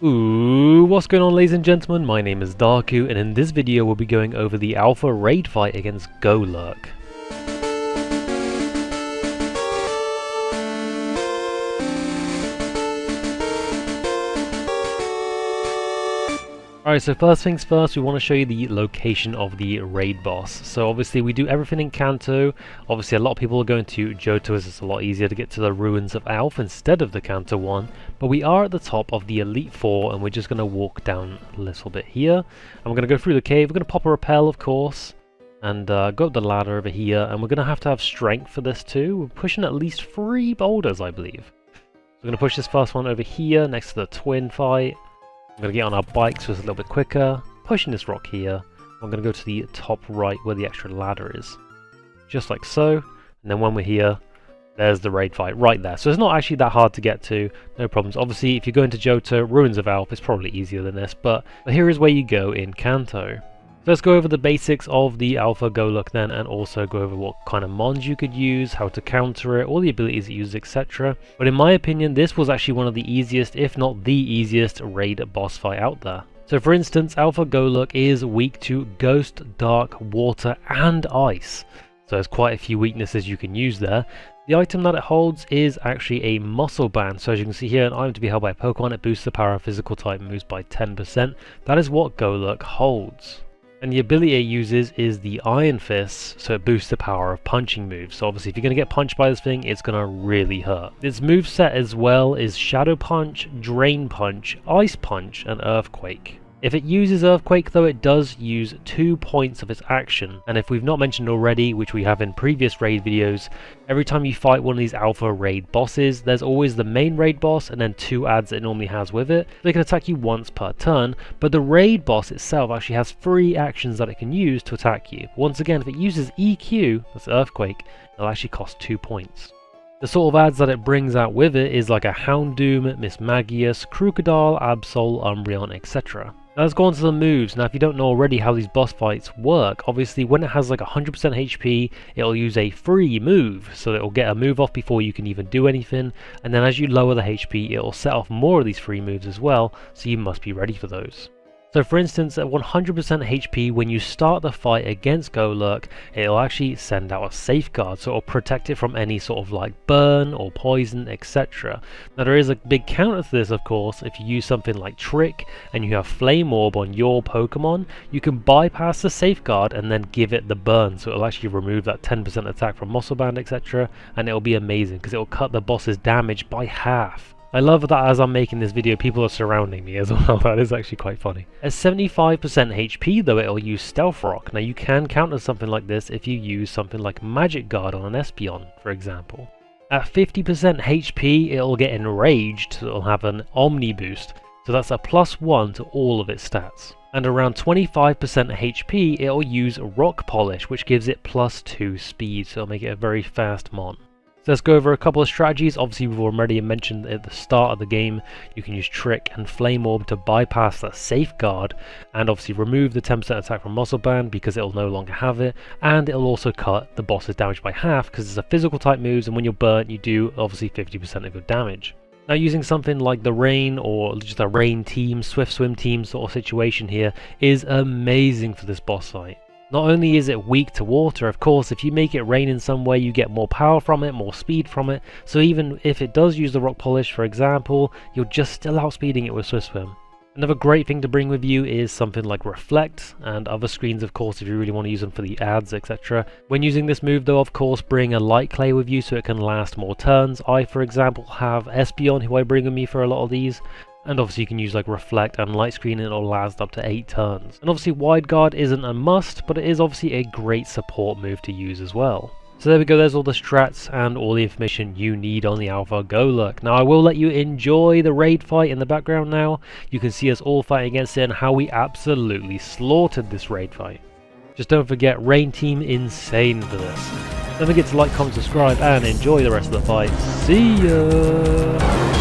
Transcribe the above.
Ooh, what's going on, ladies and gentlemen? My name is Darku, and in this video we'll be going over the alpha raid fight against Golurk. Alright, so first things first, we want to show you the location of the raid boss. So obviously we do everything in Kanto. Obviously a lot of people are going to Johto as it's a lot easier to get to the ruins of Alph instead of the Kanto one. But we are at the top of the Elite Four and we're just going to walk down a little bit here. And we're going to go through the cave, we're going to pop a rappel of course. And go up the ladder over here, and we're going to have strength for this too. We're pushing at least 3 boulders, I believe. We're going to push this first one over here next to the twin fight. I'm going to get on our bike so it's a little bit quicker, pushing this rock here. I'm going to go to the top right where the extra ladder is. Just like so, and then when we're here, there's the raid fight right there. So it's not actually that hard to get to, no problems. Obviously, if you're going to Johto, Ruins of Alph, it's probably easier than this, but here is where you go in Kanto. So let's go over the basics of the Alpha Golurk then, and also go over what kind of mons you could use, how to counter it, all the abilities it uses, etc. But in my opinion, this was actually one of the easiest, if not the easiest, raid boss fight out there. So for instance, Alpha Golurk is weak to Ghost, Dark, Water, and Ice. So there's quite a few weaknesses you can use there. The item that it holds is actually a muscle band. So as you can see here, an item to be held by a Pokemon, it boosts the power of physical type moves by 10%. That is what Golurk holds. And the ability it uses is the Iron Fist, so it boosts the power of punching moves. So obviously if you're going to get punched by this thing, it's going to really hurt. Its moveset as well is Shadow Punch, Drain Punch, Ice Punch, and Earthquake. If it uses Earthquake though, it does use 2 points of its action, and if we've not mentioned already, which we have in previous raid videos, every time you fight one of these alpha raid bosses, there's always the main raid boss and then 2 adds it normally has with it. They can attack you once per turn, but the raid boss itself actually has 3 actions that it can use to attack you. Once again, if it uses EQ, that's Earthquake, it'll actually cost 2 points. The sort of adds that it brings out with it is like a Houndoom, Mismagius, Crocodile, Absol, Umbreon, etc. Now let's go on to the moves. Now if you don't know already how these boss fights work, obviously when it has like 100% HP, it'll use a free move, so it'll get a move off before you can even do anything, and then as you lower the HP, it'll set off more of these free moves as well, so you must be ready for those. So for instance, at 100% HP, when you start the fight against Golurk, it'll actually send out a safeguard, so it'll protect it from any sort of like burn or poison, etc. Now there is a big counter to this, of course. If you use something like Trick and you have Flame Orb on your Pokemon, you can bypass the safeguard and then give it the burn, so it'll actually remove that 10% attack from Muscle Band, etc. And it'll be amazing because it'll cut the boss's damage by half. I love that as I'm making this video, people are surrounding me as well. That is actually quite funny. At 75% HP though, it'll use Stealth Rock. Now you can counter something like this if you use something like Magic Guard on an Espeon, for example. At 50% HP, it'll get Enraged, so it'll have an Omni boost. So that's a +1 to all of its stats. And around 25% HP, it'll use Rock Polish, which gives it +2 speed, so it'll make it a very fast mon. So let's go over a couple of strategies. Obviously we've already mentioned at the start of the game, you can use Trick and Flame Orb to bypass that safeguard and obviously remove the 10% attack from Muscle Band because it'll no longer have it, and it'll also cut the boss's damage by half because it's a physical type moves, and when you're burnt you do obviously 50% of your damage. Now using something like the Rain or just a Rain team, Swift Swim team sort of situation here is amazing for this boss fight. Not only is it weak to water, of course, if you make it rain in some way, you get more power from it, more speed from it. So even if it does use the Rock Polish, for example, you're just still outspeeding it with Swift Swim. Another great thing to bring with you is something like Reflect and other screens, of course, if you really want to use them for the ads, etc. When using this move though, of course, bring a Light Clay with you so it can last more turns. I, for example, have Espeon, who I bring with me for a lot of these. And obviously you can use like Reflect and Light Screen and it'll last up to 8 turns. And obviously Wide Guard isn't a must, but it is obviously a great support move to use as well. So there we go, there's all the strats and all the information you need on the Alpha Golurk. Now I will let you enjoy the raid fight in the background now. You can see us all fighting against it and how we absolutely slaughtered this raid fight. Just don't forget, Rain Team insane for this. Don't forget to like, comment, subscribe and enjoy the rest of the fight. See ya!